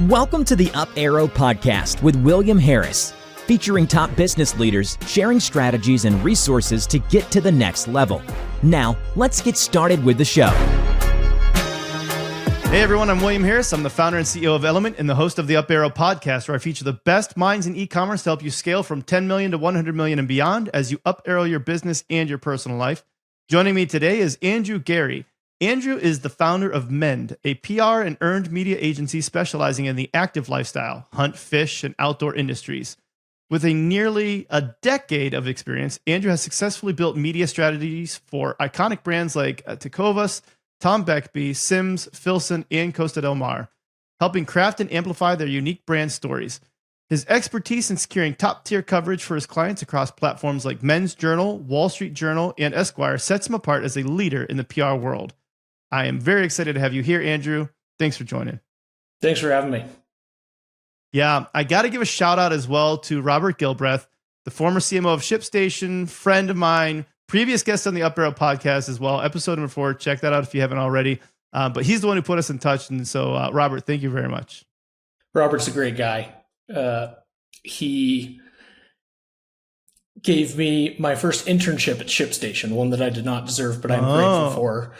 Welcome to the Up Arrow Podcast with William Harris, featuring top business leaders sharing strategies and resources to get to the next level. Now, let's get started with the show. Hey everyone, I'm William Harris. I'm the founder and CEO of Element and the host of the Up Arrow Podcast, where I feature the best minds in e-commerce to help you scale from 10 million to 100 million and beyond as you up arrow your business and your personal life. Joining me today is Gerrie. Andrew is the founder of Mend, a PR and earned media agency specializing in the active lifestyle, hunt, fish, and outdoor industries. With nearly a decade of experience, Andrew has successfully built media strategies for iconic brands like Tecovas, Tom Beckby, Sims, Filson, and Costa Del Mar, helping craft and amplify their unique brand stories. His expertise in securing top-tier coverage for his clients across platforms like Men's Journal, Wall Street Journal, and Esquire sets him apart as a leader in the PR world. I am very excited to have you here, Andrew. Thanks for joining. Thanks for having me. Yeah, I got to give a shout out as well to Robert Gilbreth, the former CMO of ShipStation, friend of mine, previous guest on the Up Arrow podcast as well, episode number 4. Check that out if you haven't already. But he's the one who put us in touch. And so, Robert, thank you very much. Robert's a great guy. He gave me my first internship at ShipStation, one that I did not deserve, but I'm grateful for.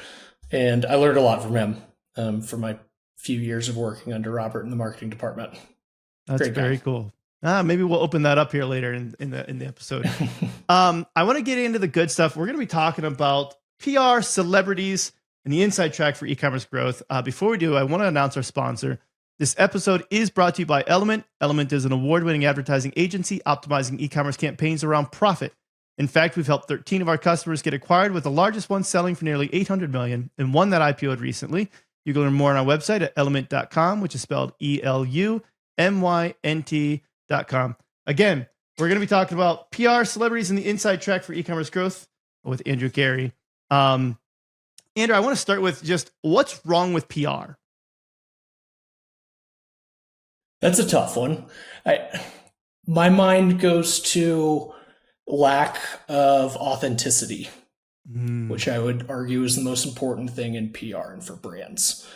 And I learned a lot from him for my few years of working under Robert in the marketing department. That's very cool. Maybe we'll open that up here later in the episode. I want to get into the good stuff. We're going to be talking about PR, celebrities, and the inside track for e-commerce growth. Before we do, I want to announce our sponsor. This episode is brought to you by Element. Element is an award-winning advertising agency optimizing e-commerce campaigns around profit. In fact, we've helped 13 of our customers get acquired, with the largest one selling for nearly $800 million, and one that IPO'd recently. You can learn more on our website at element.com, which is spelled ELUMYNT.com. Again, we're going to be talking about PR, celebrities, and the inside track for e-commerce growth with Andrew Gerrie. Andrew, I want to start with just what's wrong with PR? That's a tough one. My mind goes to lack of authenticity, which I would argue is the most important thing in PR and for brands.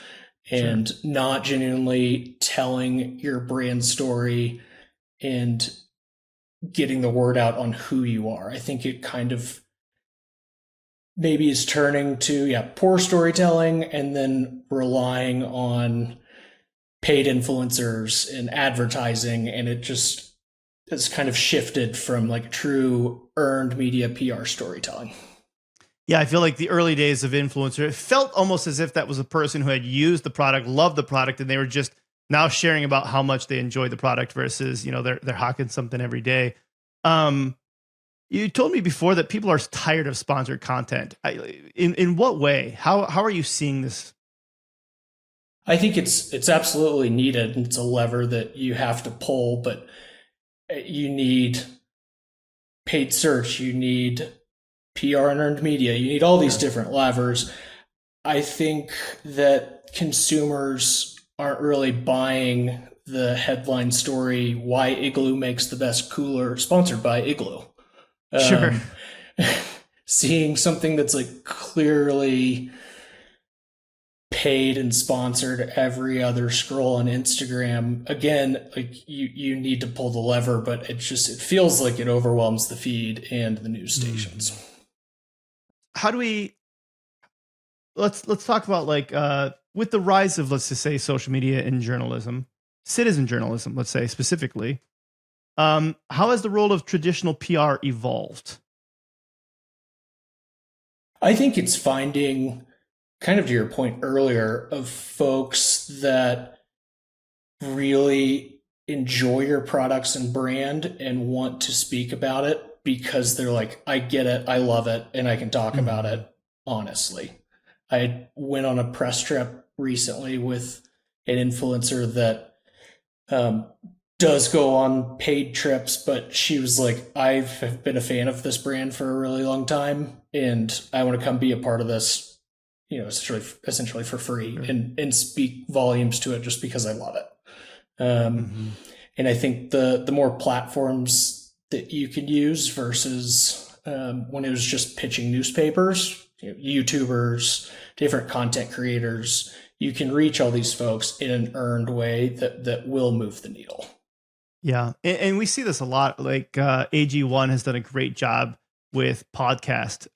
And not genuinely telling your brand story and getting the word out on who you are. I think it kind of maybe is turning to poor storytelling and then relying on paid influencers and advertising, and it just has kind of shifted from like true earned media PR storytelling. Yeah, I feel like the early days of influencer, it felt almost as if that was a person who had used the product, loved the product, and they were just now sharing about how much they enjoy the product versus, they're hawking something every day. You told me before that people are tired of sponsored content. In what way? How are you seeing this? I think it's absolutely needed. It's a lever that you have to pull, but you need paid search, you need PR and earned media, you need all these different levers. I think that consumers aren't really buying the headline story, why Igloo makes the best cooler, sponsored by Igloo. Sure. Seeing something that's like clearly paid and sponsored every other scroll on Instagram, again, like you need to pull the lever, but it feels like it overwhelms the feed and the news stations. How do we let's talk about with the rise of, let's just say, social media and journalism, citizen journalism, let's say specifically, how has the role of traditional PR evolved? I think it's finding, kind of to your point earlier, of folks that really enjoy your products and brand and want to speak about it because they're like, I get it, I love it, and I can talk about it honestly. I went on a press trip recently with an influencer that does go on paid trips, but she was like, I've been a fan of this brand for a really long time, and I want to come be a part of this, essentially for free, and speak volumes to it just because I love it. And I think the more platforms that you could use versus when it was just pitching newspapers, YouTubers, different content creators, you can reach all these folks in an earned way that will move the needle. Yeah. And we see this a lot. Like AG1 has done a great job with podcast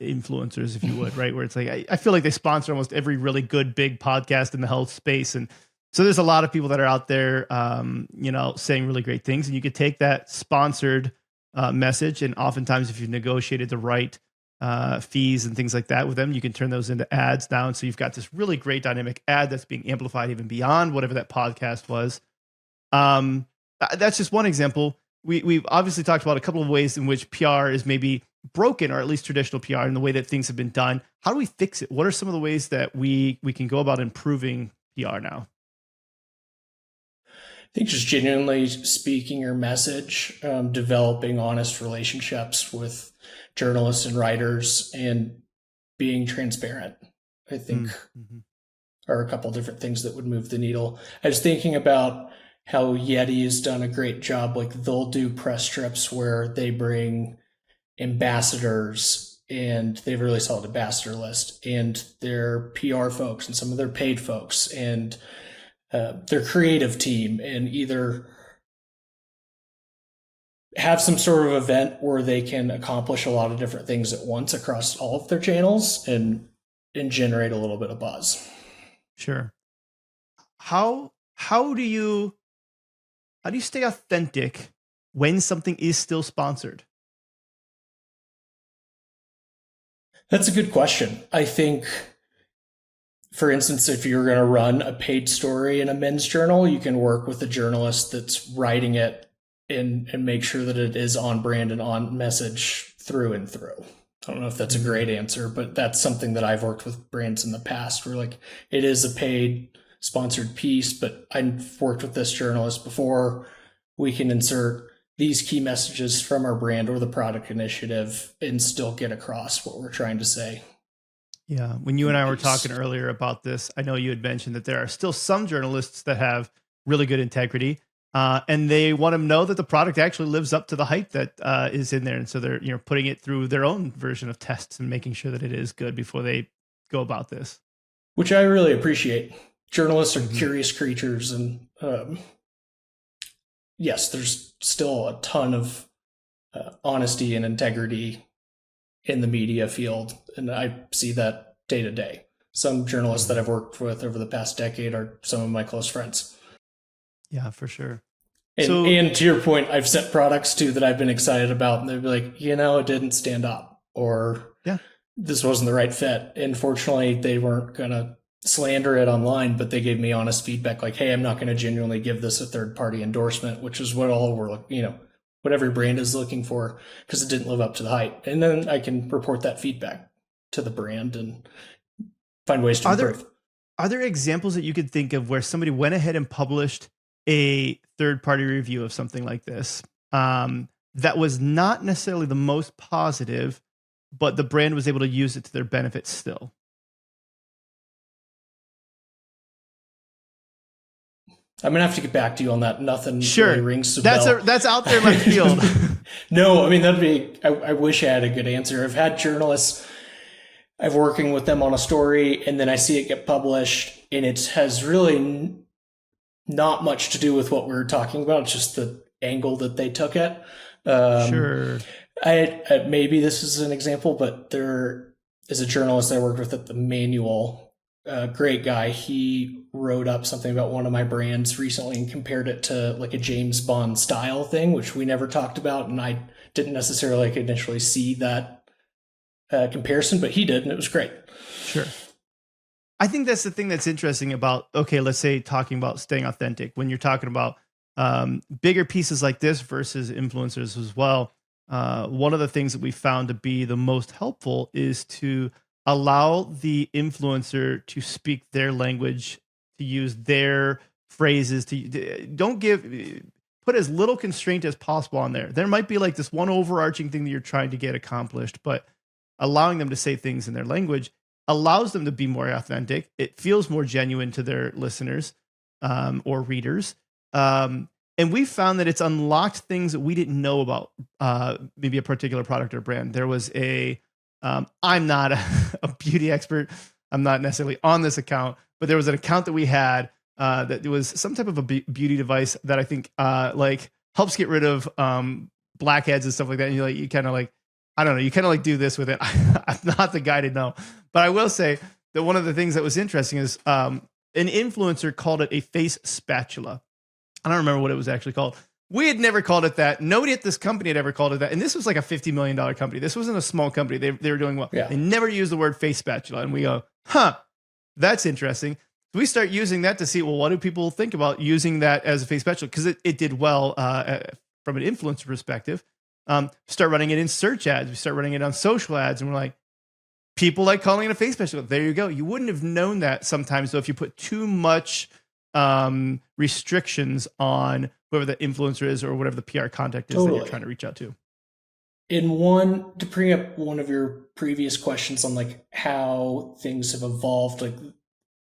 influencers, if you would, right? Where it's like, I feel like they sponsor almost every really good big podcast in the health space. And so there's a lot of people that are out there, saying really great things. And you could take that sponsored message. And oftentimes if you've negotiated the right fees and things like that with them, you can turn those into ads down. So you've got this really great dynamic ad that's being amplified even beyond whatever that podcast was. That's just one example. We've obviously talked about a couple of ways in which PR is maybe broken, or at least traditional PR, in the way that things have been done. How do we fix it? What are some of the ways that we can go about improving PR now? I think just genuinely speaking your message, developing honest relationships with journalists and writers, and being transparent, I think are a couple different things that would move the needle. I was thinking about how Yeti has done a great job. Like, they'll do press trips where they bring ambassadors, and they have a really solid ambassador list, and their PR folks and some of their paid folks and their creative team, and either have some sort of event where they can accomplish a lot of different things at once across all of their channels and generate a little bit of buzz. Sure. How do you stay authentic when something is still sponsored? That's a good question. I think, for instance, if you're going to run a paid story in a men's journal, you can work with a journalist that's writing it and make sure that it is on brand and on message through and through. I don't know if that's a great answer, but that's something that I've worked with brands in the past where, like, it is a paid sponsored piece, but I've worked with this journalist before. We can insert these key messages from our brand or the product initiative and still get across what we're trying to say. Yeah. When you and I were talking earlier about this, I know you had mentioned that there are still some journalists that have really good integrity, and they want to know that the product actually lives up to the hype that is in there. And so they're putting it through their own version of tests and making sure that it is good before they go about this. Which I really appreciate. Journalists are curious creatures, and yes, there's still a ton of honesty and integrity in the media field, and I see that day to day. Some journalists that I've worked with over the past decade are some of my close friends. Yeah, for sure. And to your point, I've sent products too that I've been excited about, and they'd be like, it didn't stand up, or this wasn't the right fit. And fortunately, they weren't going to slander it online, but they gave me honest feedback, like, hey, I'm not going to genuinely give this a third-party endorsement, which is what all we're, what every brand is looking for, because it didn't live up to the hype. And then I can report that feedback to the brand and find ways to improve. Are there examples that you could think of where somebody went ahead and published a third-party review of something like this that was not necessarily the most positive, but the brand was able to use it to their benefit still? I'm going to have to get back to you on that. Nothing really rings a bell. That's out there in my field. No, I mean, I wish I had a good answer. I've had journalists, I've working with them on a story, and then I see it get published, and it has really not much to do with what we were talking about. It's just the angle that they took it. Sure. Maybe this is an example, but there is a journalist I worked with at the Manual. Great guy. He wrote up something about one of my brands recently and compared it to like a James Bond style thing, which we never talked about. And I didn't necessarily initially see that comparison, but he did, and it was great. Sure. I think that's the thing that's interesting about, let's say talking about staying authentic, when you're talking about bigger pieces like this versus influencers as well. One of the things that we found to be the most helpful is to allow the influencer to speak their language, to use their phrases, put as little constraint as possible on there. There might be like this one overarching thing that you're trying to get accomplished, but allowing them to say things in their language allows them to be more authentic. It feels more genuine to their listeners or readers. And we found that it's unlocked things that we didn't know about maybe a particular product or brand. There was I'm not a beauty expert. I'm not necessarily on this account, but there was an account that we had that was some type of a beauty device that I think like helps get rid of blackheads and stuff like that. And you kind of like, I don't know, you kind of like do this with it. I'm not the guy to know, but I will say that one of the things that was interesting is an influencer called it a face spatula. I don't remember what it was actually called. We had never called it that. Nobody at this company had ever called it that. And this was like a $50 million company. This wasn't a small company. They were doing well. Yeah. They never used the word face spatula. And we go, that's interesting. So we start using that to see, well, what do people think about using that as a face spatula? Because it did well from an influencer perspective. Start running it in search ads. We start running it on social ads. And we're like, people like calling it a face spatula. There you go. You wouldn't have known that sometimes, though, if you put too much restrictions on whoever the influencer is or whatever the PR contact is that you're trying to reach out to. To bring up one of your previous questions on like how things have evolved, like,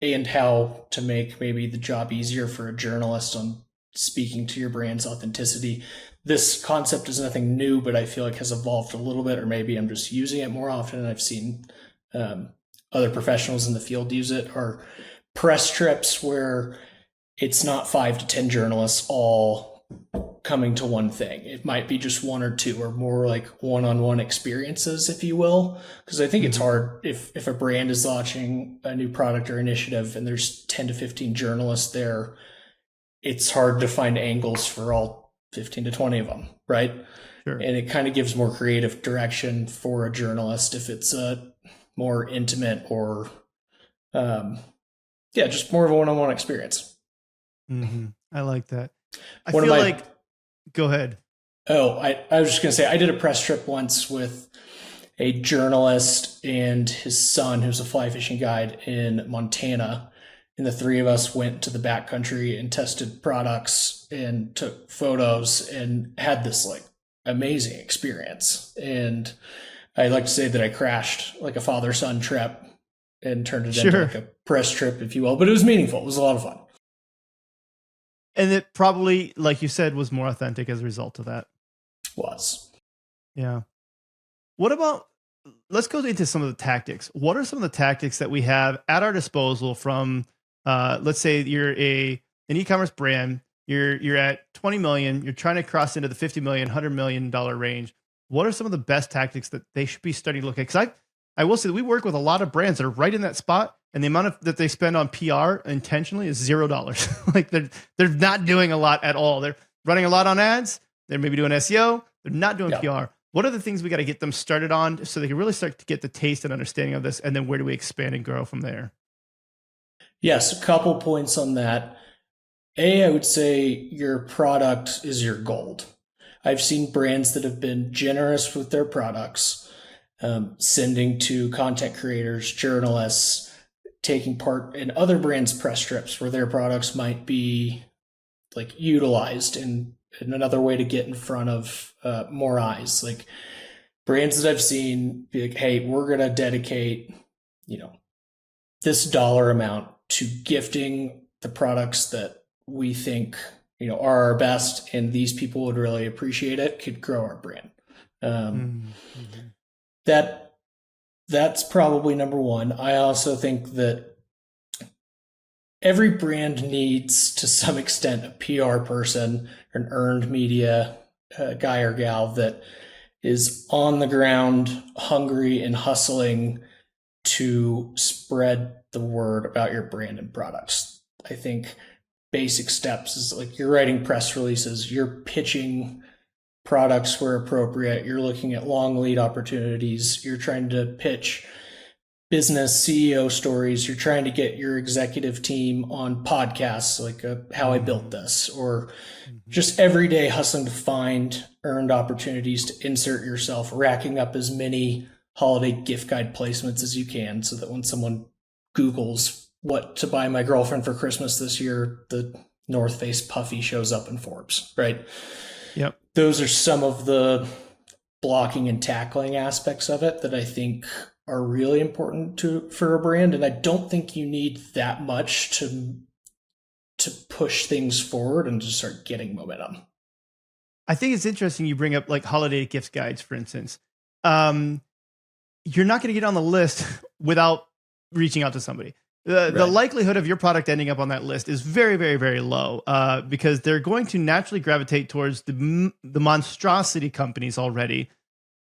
and how to make maybe the job easier for a journalist on speaking to your brand's authenticity. This concept is nothing new, but I feel like has evolved a little bit, or maybe I'm just using it more often. And I've seen other professionals in the field use it, or press trips where it's not 5 to 10 journalists all coming to one thing. It might be just one or two, or more like one-on-one experiences, if you will. Because I think it's hard if a brand is launching a new product or initiative and there's 10 to 15 journalists there, it's hard to find angles for all 15 to 20 of them, right? Sure. And it kind of gives more creative direction for a journalist if it's a more intimate or just more of a one-on-one experience. I like that. I feel like, go ahead. Oh, I was just going to say, I did a press trip once with a journalist and his son, who's a fly fishing guide in Montana. And the three of us went to the backcountry and tested products and took photos and had this like amazing experience. And I like to say that I crashed like a father-son trip and turned it into like a press trip, if you will. But it was meaningful. It was a lot of fun. And it probably, like you said, was more authentic as a result of that. Was. Yeah. What about, let's go into some of the tactics. What are some of the tactics that we have at our disposal from, let's say you're an e-commerce brand, you're at 20 million, you're trying to cross into the 50 million, $100 million range. What are some of the best tactics that they should be starting to look at? Because I will say that we work with a lot of brands that are right in that spot, and the amount that they spend on PR intentionally is $0. Like they're not doing a lot at all. They're running a lot on ads. They're maybe doing SEO. They're not doing PR. What are the things we got to get them started on so they can really start to get the taste and understanding of this? And then where do we expand and grow from there? Yes, a couple points on that. I would say your product is your gold. I've seen brands that have been generous with their products, sending to content creators, journalists, taking part in other brands' press trips where their products might be like utilized in another way to get in front of more eyes. Like brands that I've seen be like, hey, we're going to dedicate, this dollar amount to gifting the products that we think, are our best, and these people would really appreciate it, could grow our brand. That's probably number one. I also think that every brand needs, to some extent, a PR person, an earned media guy or gal that is on the ground, hungry and hustling to spread the word about your brand and products. I think basic steps is like you're writing press releases, you're pitching products where appropriate, you're looking at long lead opportunities, you're trying to pitch business CEO stories, you're trying to get your executive team on podcasts like How I Built This, or just every day hustling to find earned opportunities to insert yourself, racking up as many holiday gift guide placements as you can so that when someone Googles what to buy my girlfriend for Christmas this year, the North Face puffy shows up in Forbes, right? Yep. Those are some of the blocking and tackling aspects of it that I think are really important for a brand. And I don't think you need that much to push things forward and to start getting momentum. I think it's interesting you bring up like holiday gift guides, for instance. You're not going to get on the list without reaching out to somebody. The likelihood of your product ending up on that list is very, very, very low because they're going to naturally gravitate towards the monstrosity companies already.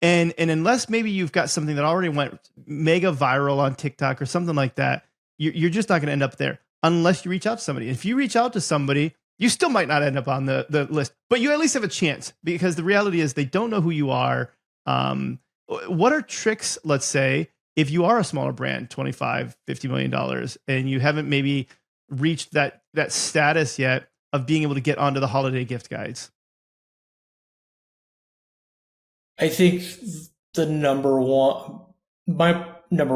And unless maybe you've got something that already went mega viral on TikTok or something like that, you're just not going to end up there unless you reach out to somebody. If you reach out to somebody, you still might not end up on the list, but you at least have a chance because the reality is they don't know who you are. What are tricks, let's say, if you are a smaller brand, $25, $50 million, and you haven't maybe reached that status yet of being able to get onto the holiday gift guides? I think my number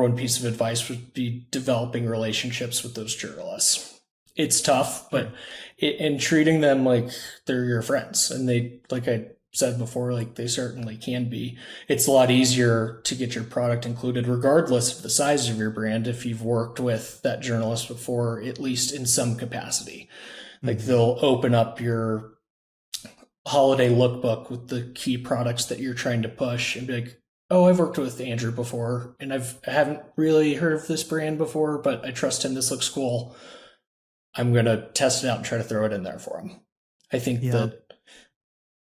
one piece of advice would be developing relationships with those journalists. It's tough, but and treating them like they're your friends, and they, like I said before, like they certainly can be. It's a lot easier to get your product included regardless of the size of your brand if you've worked with that journalist before, at least in some capacity. Like they'll open up your holiday lookbook with the key products that you're trying to push and be like, oh, I've worked with Andrew before and I haven't really heard of this brand before, but I trust him. This looks cool. I'm going to test it out and try to throw it in there for him. I think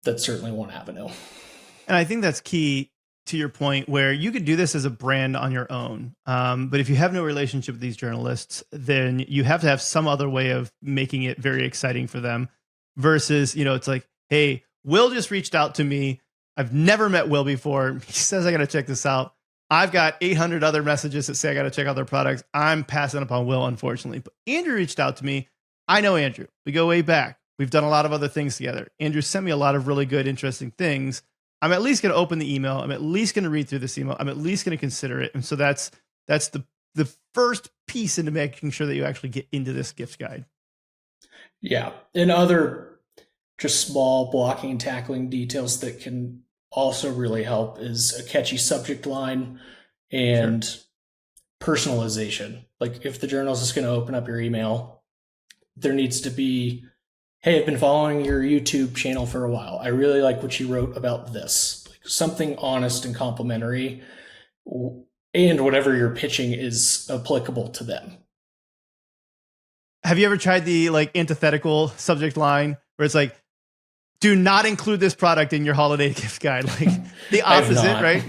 that's certainly one avenue. And I think that's key to your point where you could do this as a brand on your own. But if you have no relationship with these journalists, then you have to have some other way of making it very exciting for them versus, it's like, hey, Will just reached out to me. I've never met Will before. He says, I got to check this out. I've got 800 other messages that say I got to check out their products. I'm passing up on Will, unfortunately. But Andrew reached out to me. I know Andrew. We go way back. We've done a lot of other things together. Andrew sent me a lot of really good, interesting things. I'm at least going to open the email. I'm at least going to read through this email. I'm at least going to consider it. And so that's the first piece into making sure that you actually get into this gift guide. Yeah. And other just small blocking and tackling details that can also really help is a catchy subject line and personalization. Like if the journalist is going to open up your email, there needs to be, hey, I've been following your YouTube channel for a while. I really like what you wrote about this. Like something honest and complimentary, and whatever you're pitching is applicable to them. Have you ever tried the antithetical subject line where it's like, do not include this product in your holiday gift guide? Like the opposite, right?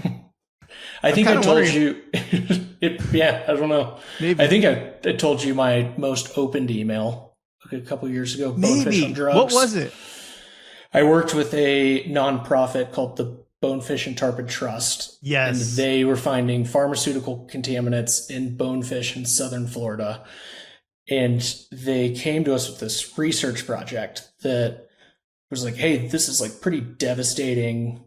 I think I told you. I don't know. Maybe. I think I told you my most opened email a couple of years ago. Bonefish on Drugs. What was it? I worked with a nonprofit called the Bonefish and Tarpon Trust. Yes. And they were finding pharmaceutical contaminants in bonefish in southern Florida. And they came to us with this research project that was like, hey, this is like pretty devastating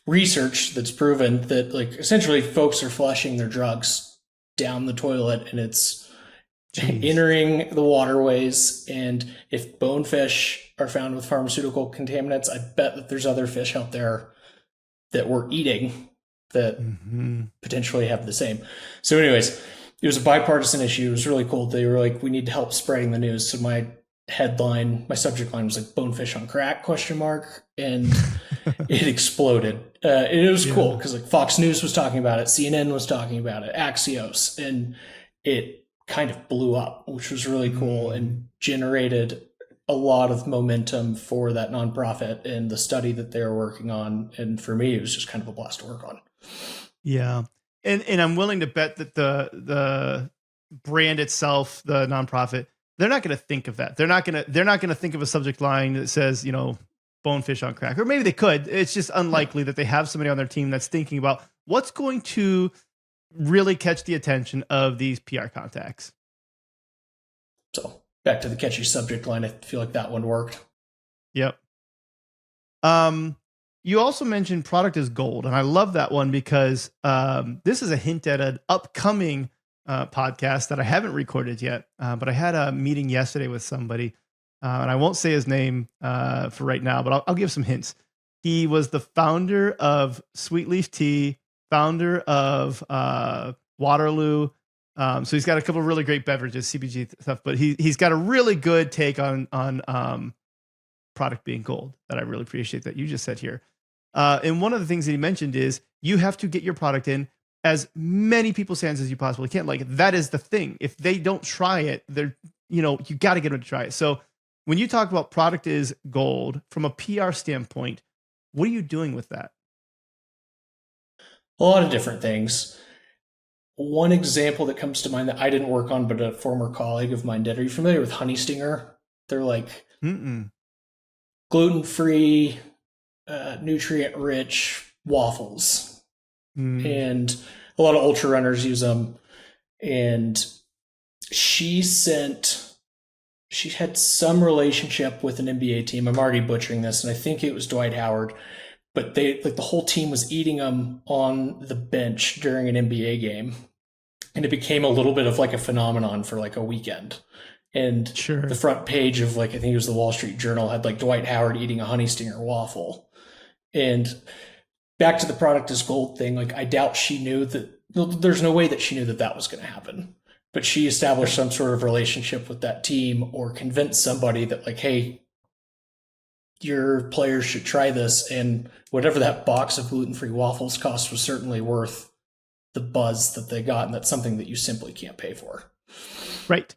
research that's proven that like essentially folks are flushing their drugs down the toilet and it's entering the waterways. And if bonefish are found with pharmaceutical contaminants, I bet that there's other fish out there that we're eating that potentially have the same. So anyways, it was a bipartisan issue. It was really cool. They were like, we need to help spreading the news. So my subject line was like bonefish on crack ? And it exploded. And it was cool because like Fox News was talking about it, CNN was talking about it, Axios, and it kind of blew up, which was really cool and generated a lot of momentum for that nonprofit and the study that they were working on. And for me, it was just kind of a blast to work on. Yeah. And I'm willing to bet that the brand itself, the nonprofit, they're not going to think of that. They're not going to think of a subject line that says, bonefish on crack, or maybe they could. It's just unlikely that they have somebody on their team that's thinking about what's going to really catch the attention of these PR contacts. So back to the catchy subject line. I feel like that one worked. Yep. You also mentioned product is gold, and I love that one because this is a hint at an upcoming podcast that I haven't recorded yet, but I had a meeting yesterday with somebody, and I won't say his name for right now, but I'll give some hints. He was the founder of Sweet Leaf Tea, founder of Waterloo. So he's got a couple of really great beverages, CBG stuff, but he's got a really good take on product being gold that I really appreciate that you just said here. And one of the things that he mentioned is you have to get your product in as many people's hands as you possibly can. Like, that is the thing. If they don't try it, they're, you got to get them to try it. So when you talk about product is gold from a PR standpoint, what are you doing with that? A lot of different things. One example that comes to mind that I didn't work on, but a former colleague of mine did. Are you familiar with Honey Stinger? They're like gluten-free, nutrient-rich waffles. And a lot of ultra runners use them. And she had some relationship with an NBA team. I'm already butchering this, and I think it was Dwight Howard. But the whole team was eating them on the bench during an NBA game. And it became a little bit of like a phenomenon for like a weekend. And the front page of like, I think it was the Wall Street Journal had like Dwight Howard eating a Honey Stinger waffle. And back to the product is gold thing. Like, I doubt she knew that. There's no way that she knew that that was going to happen. But she established some sort of relationship with that team, or convinced somebody that like, hey, your players should try this. And whatever that box of gluten-free waffles cost was certainly worth the buzz that they got. And that's something that you simply can't pay for. Right.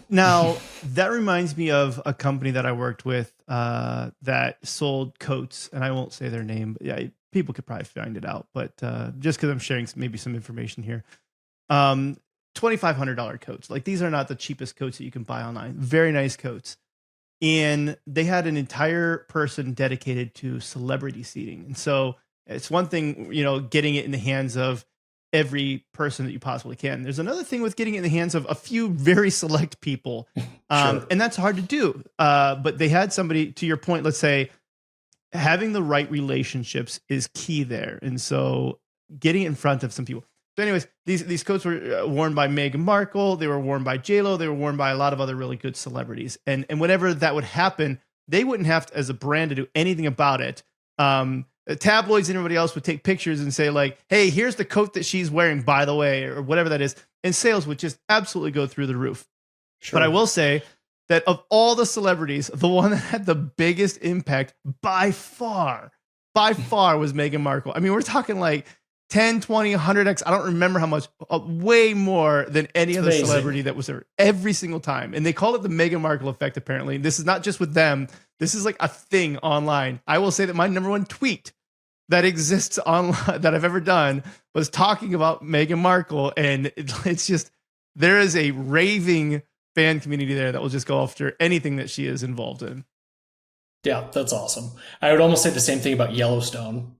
Now, that reminds me of a company that I worked with that sold coats, and I won't say their name, but yeah, people could probably find it out. But just because I'm sharing maybe some information here, $2,500 coats. Like, these are not the cheapest coats that you can buy online. Very nice coats. And they had an entire person dedicated to celebrity seating. And so it's one thing, getting it in the hands of every person that you possibly can. There's another thing with getting it in the hands of a few very select people. And that's hard to do. But they had somebody, to your point, let's say, having the right relationships is key there. And so getting it in front of some people. So anyways, these coats were worn by Meghan Markle. They were worn by J-Lo. They were worn by a lot of other really good celebrities. And whenever that would happen, they wouldn't have to, as a brand, to do anything about it. Tabloids and everybody else would take pictures and say like, hey, here's the coat that she's wearing, by the way, or whatever that is. And sales would just absolutely go through the roof. But I will say that of all the celebrities, the one that had the biggest impact by far was Meghan Markle. I mean, we're talking like 10, 20, 100x. I don't remember how much, way more than any other celebrity that was there every single time. And they call it the Meghan Markle effect, apparently. This is not just with them. This is like a thing online. I will say that my number one tweet that exists online that I've ever done was talking about Meghan Markle. And it's just, there is a raving fan community there that will just go after anything that she is involved in. Yeah, that's awesome. I would almost say the same thing about Yellowstone.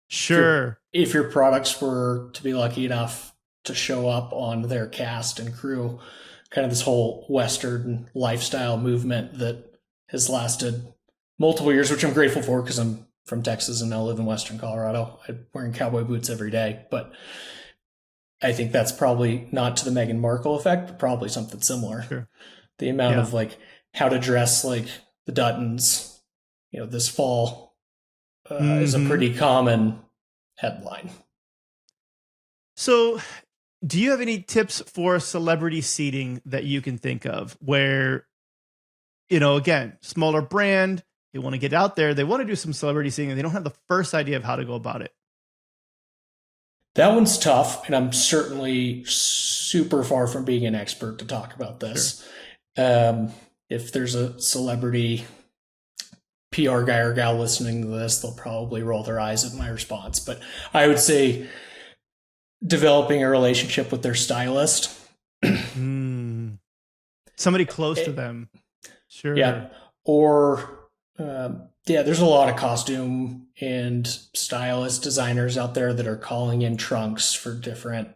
Sure. If your products were to be lucky enough to show up on their cast and crew, kind of this whole Western lifestyle movement that has lasted multiple years, which I'm grateful for because I'm from Texas and now live in Western Colorado. I'm wearing cowboy boots every day, but I think that's probably not to the Meghan Markle effect, but probably something similar. Sure. The amount of like how to dress like the Duttons, this fall is a pretty common headline. So do you have any tips for celebrity seating that you can think of where, again, smaller brand, they want to get out there, they want to do some celebrity seating, and they don't have the first idea of how to go about it? That one's tough, and I'm certainly super far from being an expert to talk about this. Sure. If there's a celebrity PR guy or gal listening to this, they'll probably roll their eyes at my response. But I would say developing a relationship with their stylist. Somebody close to them. Sure. Yeah. Or, there's a lot of costume and stylist designers out there that are calling in trunks for different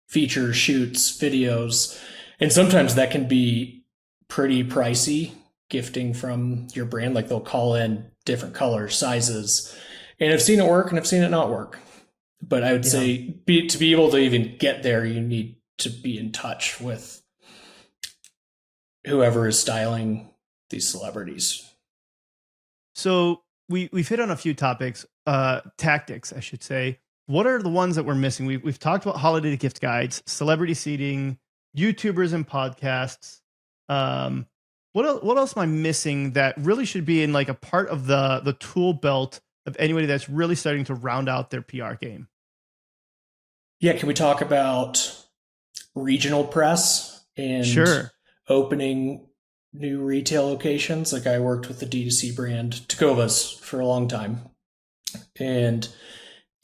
features, shoots, videos. And sometimes that can be pretty pricey, gifting from your brand. Like, they'll call in different colors, sizes, and I've seen it work and I've seen it not work. But I would say to be able to even get there, you need to be in touch with whoever is styling these celebrities. So we've hit on a few topics, tactics, I should say. What are the ones that we're missing? We've talked about holiday gift guides, celebrity seating, YouTubers and podcasts. What else am I missing that really should be in like a part of the tool belt of anybody that's really starting to round out their PR game? Yeah, can we talk about regional press and Sure. opening new retail locations? Like I worked with the D2C brand Tecovas for a long time, and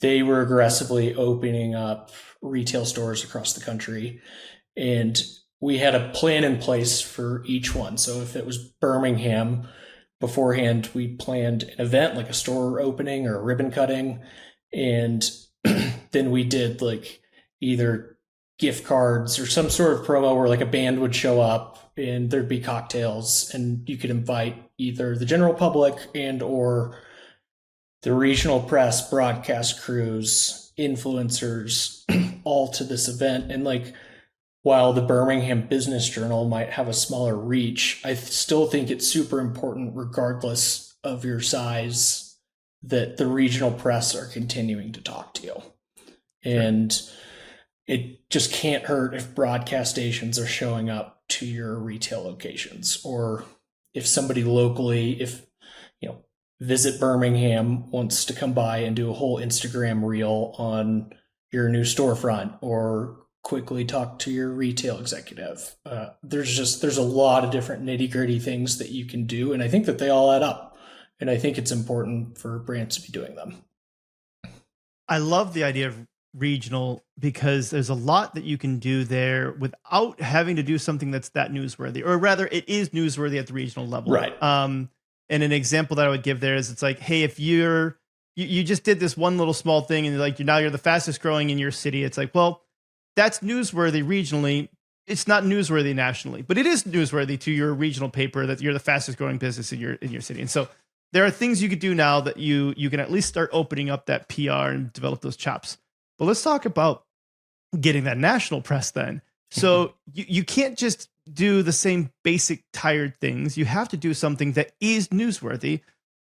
they were aggressively opening up retail stores across the country. And we had a plan in place for each one. So if it was Birmingham, beforehand, we planned an event like a store opening or a ribbon cutting. And then we did like either gift cards or some sort of promo where like a band would show up and there'd be cocktails and you could invite either the general public and or the regional press, broadcast crews, influencers, all to this event. And like, while the Birmingham Business Journal might have a smaller reach, I still think it's super important, regardless of your size, that the regional press are continuing to talk to you. And it just can't hurt if broadcast stations are showing up to your retail locations, or if somebody locally, if Visit Birmingham wants to come by and do a whole Instagram reel on your new storefront, or quickly talk to your retail executive. There's a lot of different nitty gritty things that you can do, and I think that they all add up. And I think it's important for brands to be doing them. I love the idea of regional because there's a lot that you can do there without having to do something that's that newsworthy, or rather, it is newsworthy at the regional level. Right. And an example that I would give there is it's like, hey, if you just did this one little small thing and like you're the fastest growing in your city, it's like, well, that's newsworthy regionally. It's not newsworthy nationally, but it is newsworthy to your regional paper that you're the fastest growing business in your city. And so there are things you could do now that you can at least start opening up that PR and develop those chops. But let's talk about getting that national press then. So you can't just do the same basic tired things. You have to do something that is newsworthy.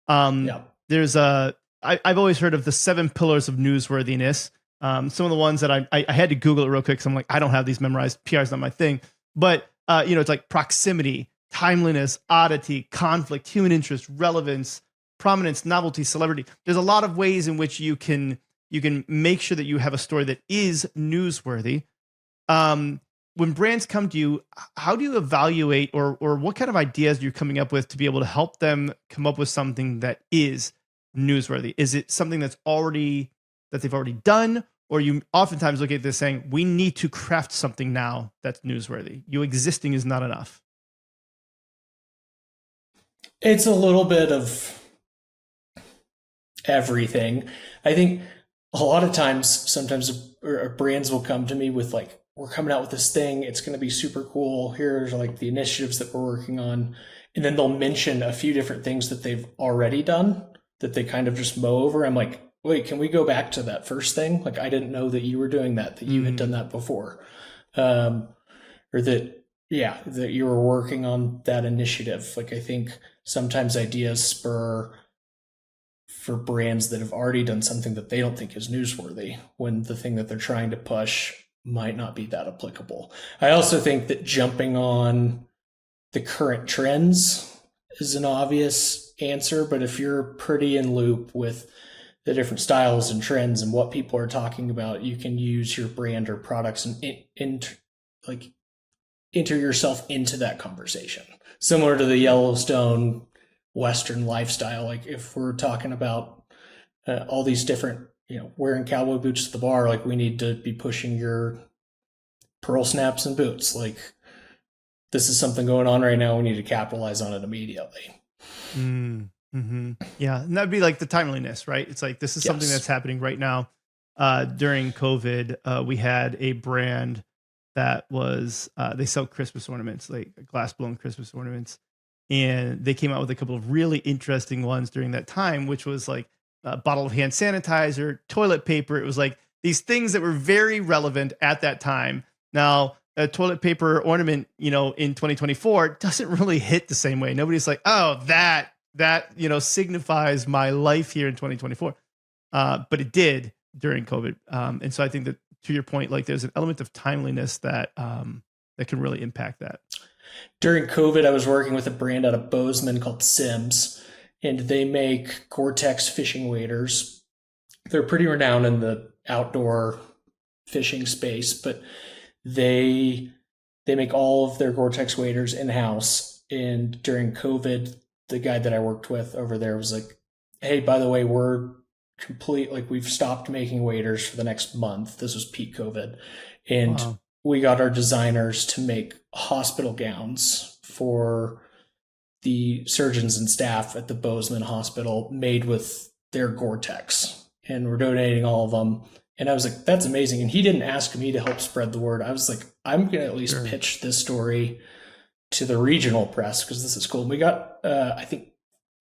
There's I've always heard of the 7 pillars of newsworthiness. Some of the ones that I had to Google it real quick. So I'm like, I don't have these memorized. PR is not my thing. But it's like proximity, timeliness, oddity, conflict, human interest, relevance, prominence, novelty, celebrity. There's a lot of ways in which you can make sure that you have a story that is newsworthy. When brands come to you, how do you evaluate or what kind of ideas are you coming up with to be able to help them come up with something that is newsworthy? Is it something that they've already done, or you oftentimes look at this saying, we need to craft something now that's newsworthy? You existing is not enough. It's a little bit of everything. I think a lot of times, sometimes brands will come to me with like, we're coming out with this thing. It's going to be super cool. Here's like the initiatives that we're working on. And then they'll mention a few different things that they've already done that they kind of just mow over. I'm like, wait, can we go back to that first thing? Like, I didn't know that you were doing that you had done that before. Or that you were working on that initiative. Like, I think sometimes ideas spur for brands that have already done something that they don't think is newsworthy, when the thing that they're trying to push might not be that applicable. I also think that jumping on the current trends is an obvious answer, but if you're pretty in loop with the different styles and trends and what people are talking about, you can use your brand or products and enter yourself into that conversation. Similar to the Yellowstone Western lifestyle. Like if we're talking about all these different, wearing cowboy boots to the bar, like we need to be pushing your pearl snaps and boots. Like this is something going on right now. We need to capitalize on it immediately. Mm-hmm. Yeah. And that'd be like the timeliness, right? It's like, this is something that's happening right now. During COVID, we had a brand that was, they sell Christmas ornaments, like glass blown Christmas ornaments. And they came out with a couple of really interesting ones during that time, which was like a bottle of hand sanitizer, toilet paper. It was like these things that were very relevant at that time. Now, a toilet paper ornament, in 2024 doesn't really hit the same way. Nobody's like, oh, that signifies my life here in 2024. But it did during COVID. And so I think that, to your point, like there's an element of timeliness that can really impact that. During COVID, I was working with a brand out of Bozeman called Sims, and they make Gore-Tex fishing waders. They're pretty renowned in the outdoor fishing space, but they make all of their Gore-Tex waders in-house. And during COVID, the guy that I worked with over there was like, hey, by the way, we've stopped making waders for the next month. This was peak COVID. And Wow. we got our designers to make hospital gowns for the surgeons and staff at the Bozeman Hospital made with their Gore-Tex. And we're donating all of them. And I was like, that's amazing. And he didn't ask me to help spread the word. I was like, I'm going to at least pitch this story to the regional press because this is cool. And we got, I think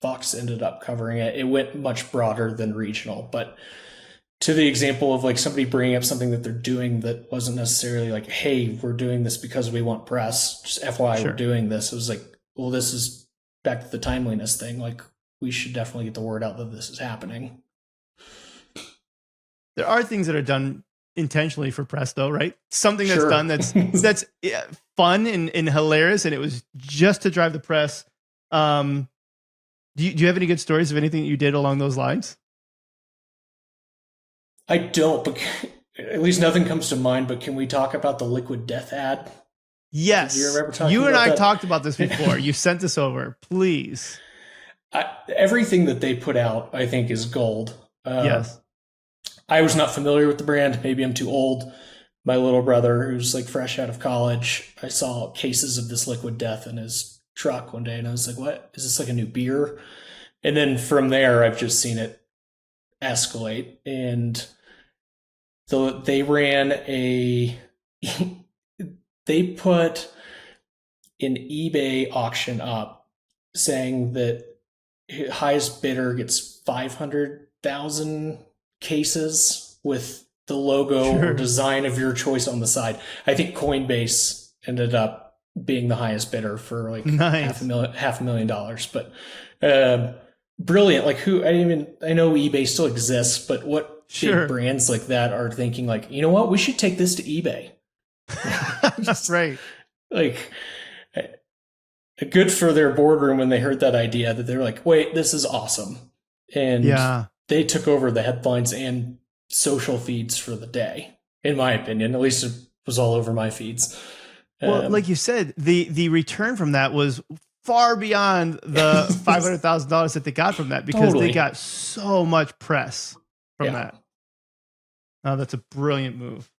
Fox ended up covering it. It went much broader than regional, but to the example of like somebody bringing up something that they're doing that wasn't necessarily like, hey, we're doing this because we want press, just FYI, we're doing this. It was like, well, this is back to the timeliness thing. Like we should definitely get the word out that this is happening. There are things that are done intentionally for press, though, right? Something that's done that's fun and hilarious, and it was just to drive the press. Do you have any good stories of anything that you did along those lines? I don't, but at least nothing comes to mind. But can we talk about the Liquid Death ad? Yes. Do you remember talking You and about I that? talked about this before. You sent this over. Please. Everything that they put out, I think, is gold. Yes. I was not familiar with the brand. Maybe I'm too old. My little brother, who's like fresh out of college, I saw cases of this Liquid Death in his truck one day, and I was like, what? Is this like a new beer? And then from there, I've just seen it escalate. And they ran they put an eBay auction up saying that highest bidder gets 500,000 cases with the logo or design of your choice on the side. I think Coinbase ended up being the highest bidder for like $500,000. But brilliant. Like I know eBay still exists, but what big brands like that are thinking like, you know what, we should take this to eBay. That's right. Like good for their boardroom when they heard that idea that they're like, wait, this is awesome. And they took over the headlines and social feeds for the day, in my opinion. At least it was all over my feeds. Well, like you said, the return from that was far beyond the $500,000 that they got from that because they got so much press from that. Oh, that's a brilliant move.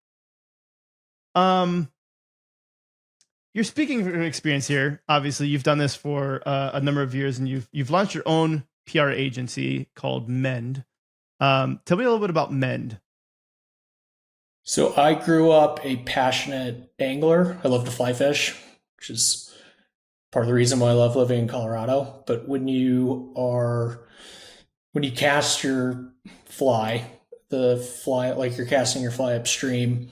You're speaking from experience here. Obviously, you've done this for a number of years, and you've launched your own PR agency called Mend. Tell me a little bit about Mend. So I grew up a passionate angler. I love to fly fish, which is part of the reason why I love living in Colorado. But when you cast your fly, like you're casting your fly upstream,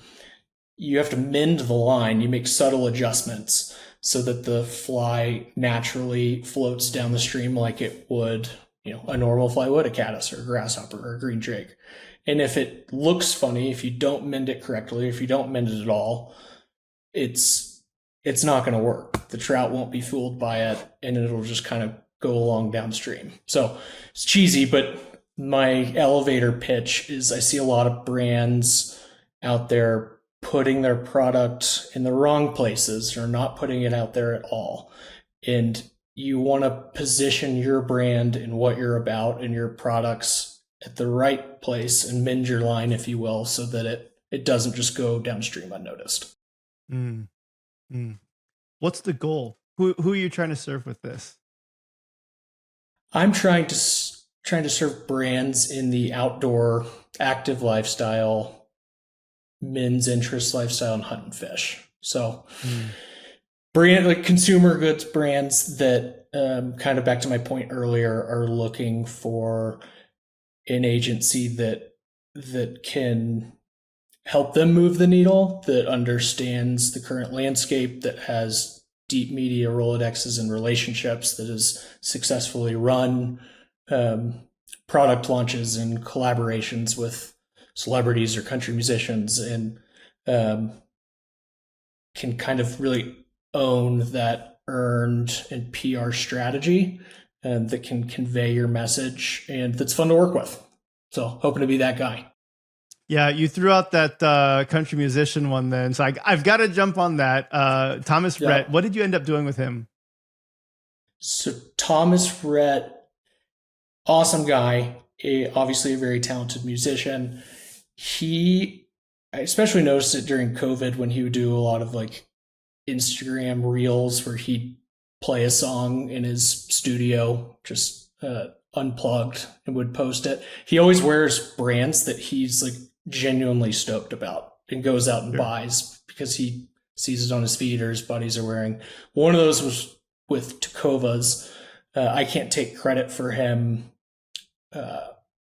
you have to mend the line. You make subtle adjustments so that the fly naturally floats down the stream like it would, a normal fly would, a caddis or a grasshopper or a green drake. And if it looks funny, if you don't mend it correctly, if you don't mend it at all, it's not going to work. The trout won't be fooled by it, and it'll just kind of go along downstream. So it's cheesy, but my elevator pitch is I see a lot of brands out there putting their product in the wrong places or not putting it out there at all. And you want to position your brand and what you're about and your products at the right place and mend your line, if you will, so that it doesn't just go downstream unnoticed. What's the goal? Who are you trying to serve with this? I'm trying to serve brands in the outdoor active lifestyle, men's interest lifestyle, and hunt and fish. So brand, like consumer goods brands that kind of back to my point earlier, are looking for an agency that can help them move the needle, that understands the current landscape, that has deep media Rolodexes and relationships, that has successfully run product launches and collaborations with celebrities or country musicians, and can kind of really own that earned and PR strategy that can convey your message and that's fun to work with. So hoping to be that guy. Yeah, you threw out that country musician one then. So I've got to jump on that. Thomas Rhett, what did you end up doing with him? So Thomas Rhett, awesome guy, obviously a very talented musician. I especially noticed it during COVID when he would do a lot of like Instagram reels where he'd play a song in his studio, just unplugged, and would post it. He always wears brands that he's like genuinely stoked about and goes out and buys because he sees it on his feed or his buddies are wearing. One of those was with Tecovas. I can't take credit for him.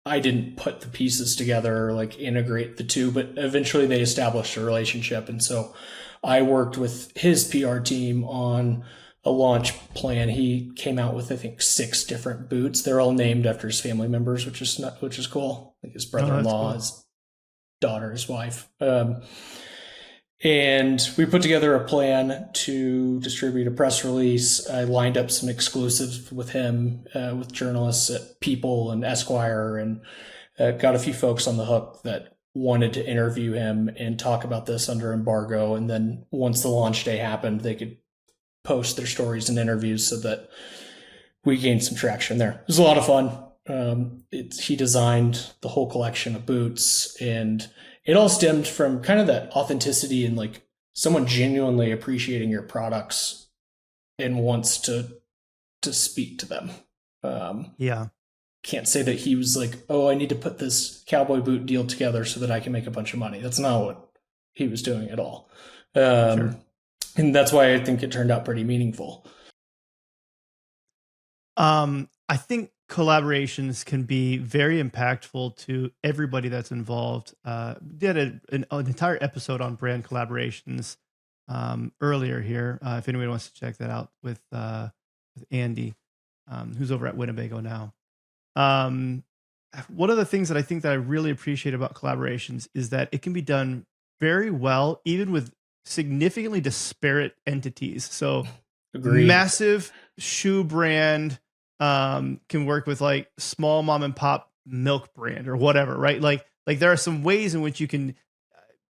I didn't put the pieces together or like integrate the two, but eventually they established a relationship. And so I worked with his PR team on a launch plan. He came out with, I think, 6 different boots. They're all named after his family members, which is cool. Like his brother-in-law, his daughter, his wife. And we put together a plan to distribute a press release. I lined up some exclusives with him, with journalists at People and Esquire, and got a few folks on the hook that wanted to interview him and talk about this under embargo. And then once the launch day happened, they could post their stories and interviews so that we gained some traction there. It was a lot of fun. He designed the whole collection of boots, and it all stemmed from kind of that authenticity and like someone genuinely appreciating your products and wants to speak to them. Can't say that he was like, oh, I need to put this cowboy boot deal together so that I can make a bunch of money. That's not what he was doing at all. Sure. And that's why I think it turned out pretty meaningful. I think collaborations can be very impactful to everybody that's involved. Did an entire episode on brand collaborations earlier here. If anybody wants to check that out with Andy, who's over at Winnebago now. One of the things that I think that I really appreciate about collaborations is that it can be done very well, even with significantly disparate entities. So Agreed. Massive shoe brand can work with like small mom and pop milk brand or whatever, right? Like there are some ways in which you can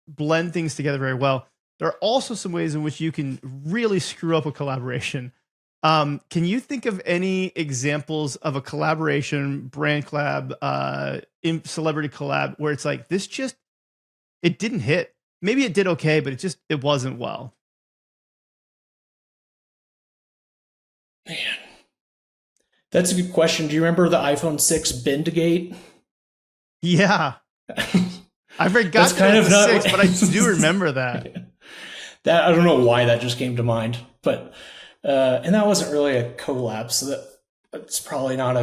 blend things together very well. There are also some ways in which you can really screw up a collaboration. Can you think of any examples of a collaboration, brand collab, celebrity collab, where it's like it didn't hit? Maybe it did okay, but it wasn't well. Man, that's a good question. Do you remember the iPhone 6 Bendgate? Yeah. I forgot kind of 6, but I do remember that. That I don't know why that just came to mind, but and that wasn't really a collab, so that's probably not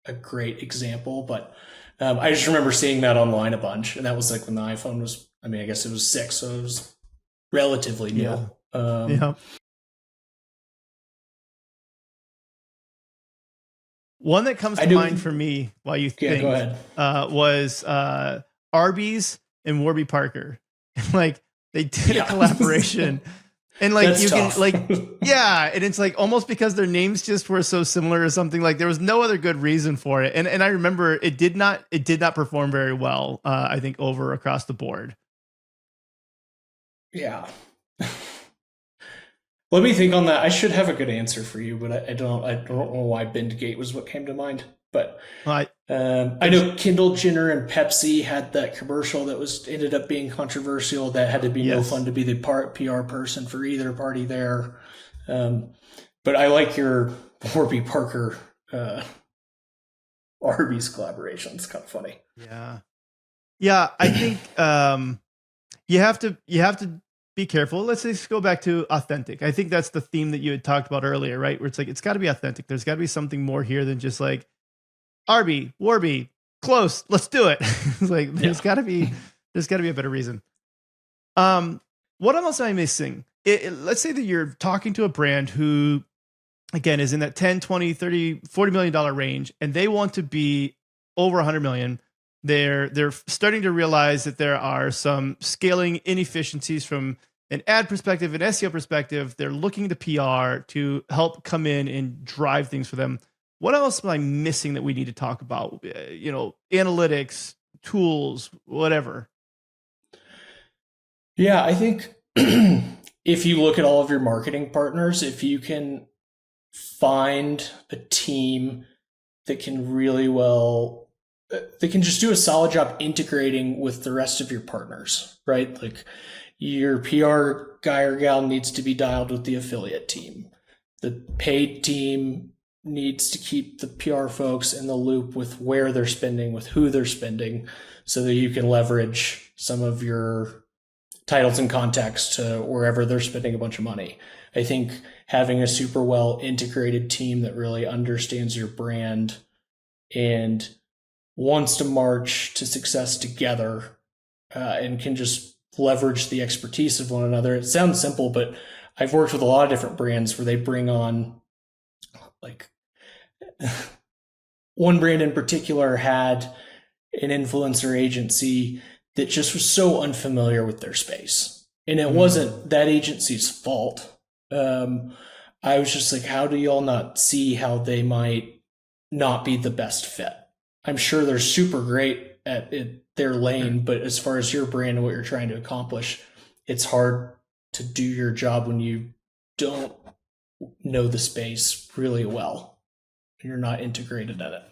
a great example, but I just remember seeing that online a bunch, and that was like when the iPhone was, I guess it was 6, so it was relatively new. Yeah. One that comes to mind for me while you think go ahead. Was Arby's and Warby Parker. Like they did a collaboration. And like that's tough. Can like, yeah. And it's like almost because their names just were so similar or something, like there was no other good reason for it. And I remember it did not perform very well. I think across the board. Yeah. Let me think on that. I should have a good answer for you, but I don't know why Bendgate was what came to mind. But I know Kendall Jenner and Pepsi had that commercial that ended up being controversial. That had to be no fun to be the PR person for either party there. But I like your Warby Parker Arby's collaboration. It's kind of funny. Yeah. I think you have to be careful. Let's just go back to authentic. I think that's the theme that you had talked about earlier, right? Where it's like it's got to be authentic. There's got to be something more here than just like Arby, Warby, close. Let's do it. It's like there's got to be a better reason. What else am I missing? Let's say that you're talking to a brand who, again, is in that 10, 20, 30, $40 million range, and they want to be over 100 million. They're starting to realize that there are some scaling inefficiencies from an ad perspective, an SEO perspective. They're looking to PR to help come in and drive things for them. What else am I missing that we need to talk about? Analytics, tools, whatever? Yeah, I think if you look at all of your marketing partners, if you can find a team that can really well, they can just do a solid job integrating with the rest of your partners, right? Like your PR guy or gal needs to be dialed with the affiliate team. The paid team needs to keep the PR folks in the loop with where they're spending, with who they're spending, so that you can leverage some of your titles and contacts to wherever they're spending a bunch of money. I think having a super well integrated team that really understands your brand and wants to march to success together and can just leverage the expertise of one another. It sounds simple, but I've worked with a lot of different brands where they bring on, like, one brand in particular had an influencer agency that just was so unfamiliar with their space. And it wasn't that agency's fault. I was just like, how do y'all not see how they might not be the best fit? I'm sure they're super great at their lane, but as far as your brand and what you're trying to accomplish, it's hard to do your job when you don't know the space really well. You're not integrated at it.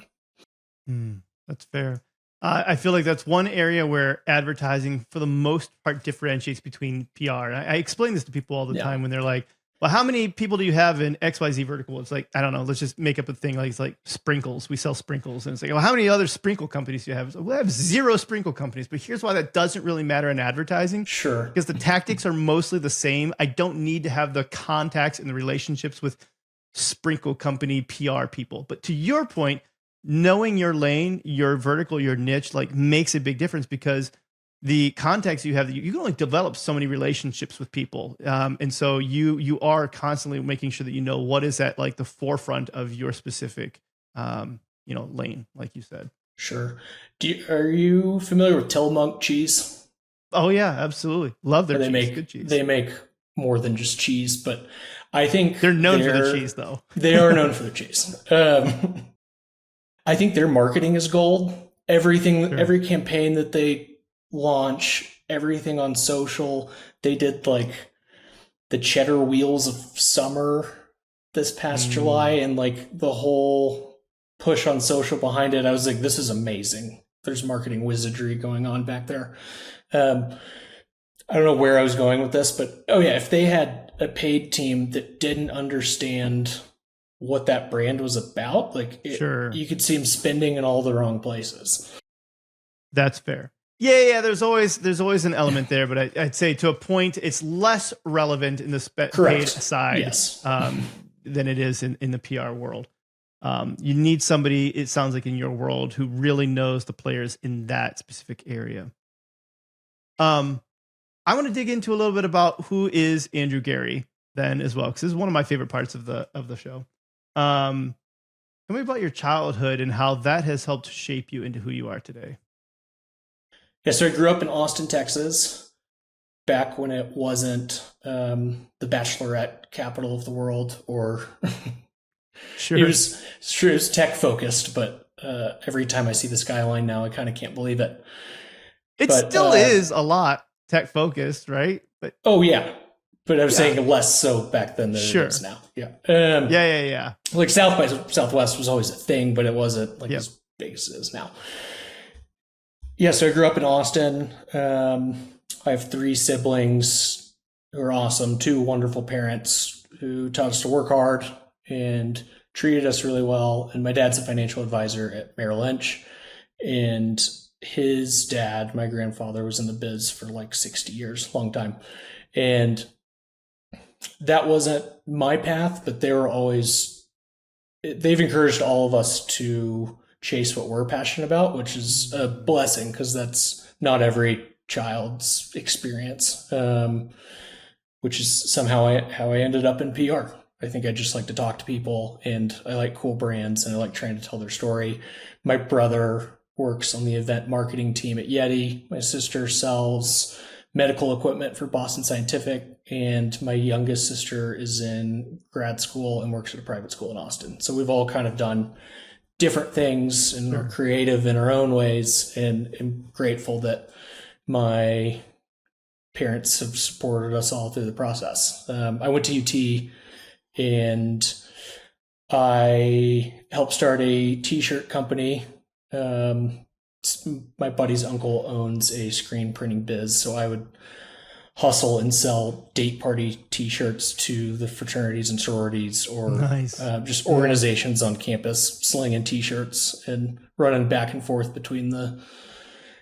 That's fair. I feel like that's one area where advertising, for the most part, differentiates between PR. And I explain this to people all the time when they're like, well, how many people do you have in XYZ vertical? It's like, I don't know, let's just make up a thing. Like, it's like sprinkles. We sell sprinkles. And it's like, well, how many other sprinkle companies do you have? It's like, well, I have 0 sprinkle companies, but here's why that doesn't really matter in advertising. Sure. Because the tactics are mostly the same. I don't need to have the contacts and the relationships with sprinkle company PR people. But to your point, knowing your lane, your vertical, your niche, like, makes a big difference, because the contacts you have, you can only develop so many relationships with people. And so you are constantly making sure that you know what is at, like, the forefront of your specific, lane, like you said. Sure. Are you familiar with Tillamook cheese? Oh yeah, absolutely. Love their cheese. Good cheese. They make more than just cheese, but I think they're known for the cheese, though. They are known for the cheese. I think their marketing is gold. Every campaign that they launch, everything on social. They did, like, the cheddar wheels of summer this past July, and, like, the whole push on social behind it. I was like, this is amazing. There's marketing wizardry going on back there. I don't know where I was going with this, but if they had a paid team that didn't understand what that brand was about, like, you could see them spending in all the wrong places. That's fair. Yeah. There's always an element there, but I'd say to a point, it's less relevant in the paid side than it is in the PR world. You need somebody, it sounds like, in your world who really knows the players in that specific area. I want to dig into a little bit about who is Andrew Gerrie then as well, because this is one of my favorite parts of the show. Tell me about your childhood and how that has helped shape you into who you are today. Yeah, so I grew up in Austin, Texas, back when it wasn't the bachelorette capital of the world, or Sure. It was tech focused, but every time I see the skyline now, I kind of can't believe it. It still is a lot tech focused, right? But but I was saying less so back then than it is now. Yeah. Like South by Southwest was always a thing, but it wasn't like as big as it is now. Yeah, so I grew up in Austin. I have 3 siblings who are awesome, 2 wonderful parents who taught us to work hard and treated us really well. And my dad's a financial advisor at Merrill Lynch. And his dad, my grandfather, was in the biz for like 60 years, long time. And that wasn't my path, but they've encouraged all of us to chase what we're passionate about, which is a blessing, because that's not every child's experience, which is somehow how I ended up in PR. I think I just like to talk to people, and I like cool brands, and I like trying to tell their story. My brother works on the event marketing team at Yeti. My sister sells medical equipment for Boston Scientific, and my youngest sister is in grad school and works at a private school in Austin. So we've all kind of done different things and are creative in our own ways. And I'm grateful that my parents have supported us all through the process. I went to UT and I helped start a t-shirt company. My buddy's uncle owns a screen printing biz, so I would hustle and sell date party t-shirts to the fraternities and sororities or just organizations on campus, slinging t-shirts and running back and forth between the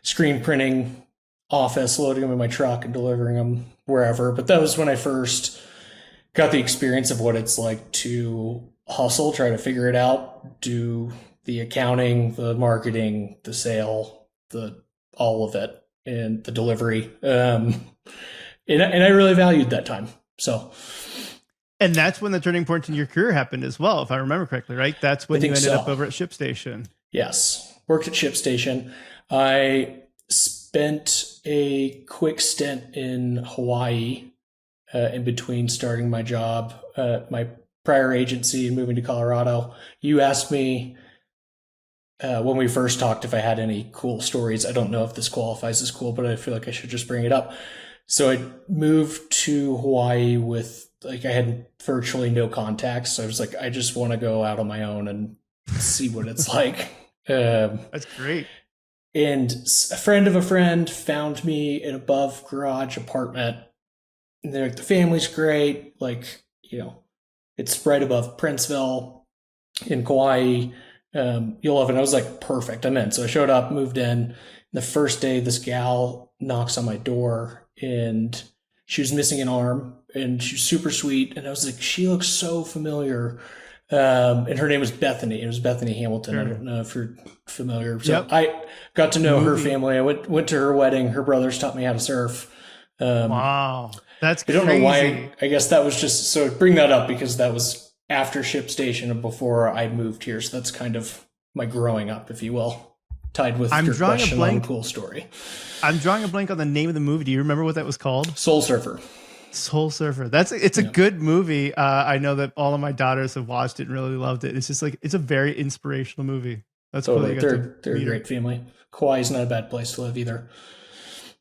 screen printing office, loading them in my truck and delivering them wherever. But that was when I first got the experience of what it's like to hustle, try to figure it out, do the accounting, the marketing, the sale, all of it, and the delivery. And I really valued that time. So, and that's when the turning point in your career happened as well, if I remember correctly, right? That's when you ended up over at ShipStation. Yes, worked at ShipStation. I spent a quick stint in Hawaii in between starting my job, my prior agency, and moving to Colorado. You asked me when we first talked if I had any cool stories. I don't know if this qualifies as cool, but I feel like I should just bring it up. So I moved to Hawaii with, I had virtually no contacts. So I was like, I just want to go out on my own and see what it's like. That's great. And a friend of a friend found me an above garage apartment. And they're like, the family's great. It's right above Princeville in Kauai. You'll love it. And I was like, perfect, I'm in. So I showed up, moved in. The first day, this gal knocks on my door and she was missing an arm and she was super sweet. And I was like, she looks so familiar. And her name was Bethany. It was Bethany Hamilton. I don't know if you're familiar. So I got to know her family. I went to her wedding. Her brothers taught me how to surf. Wow. That's crazy. I don't know why. I guess that was just, so bring that up because that was after ShipStation and before I moved here. So that's kind of my growing up, if you will, tied with your question on a cool story. I'm drawing a blank on the name of the movie. Do you remember what that was called? Soul Surfer. Soul Surfer. It's a good movie. I know that all of my daughters have watched it and really loved it. It's just it's a very inspirational movie. That's totally. Cool. They're a great family. Kauai is not a bad place to live either.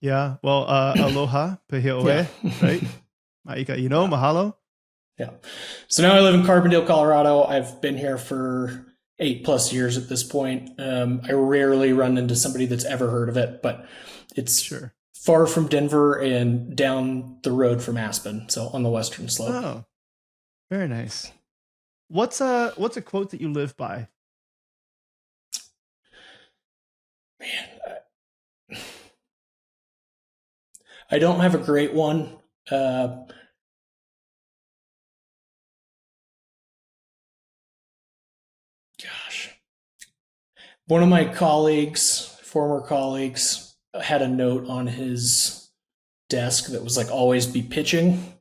Yeah. Well, aloha, pehi'oe, right? Ma'ika, mahalo. Yeah. So now I live in Carbondale, Colorado. I've been here for 8+ years at this point. I rarely run into somebody that's ever heard of it, but it's far from Denver and down the road from Aspen. So on the western slope. Oh, very nice. What's a quote that you live by? Man, I don't have a great one. One of my former colleagues, had a note on his desk that was like, always be pitching,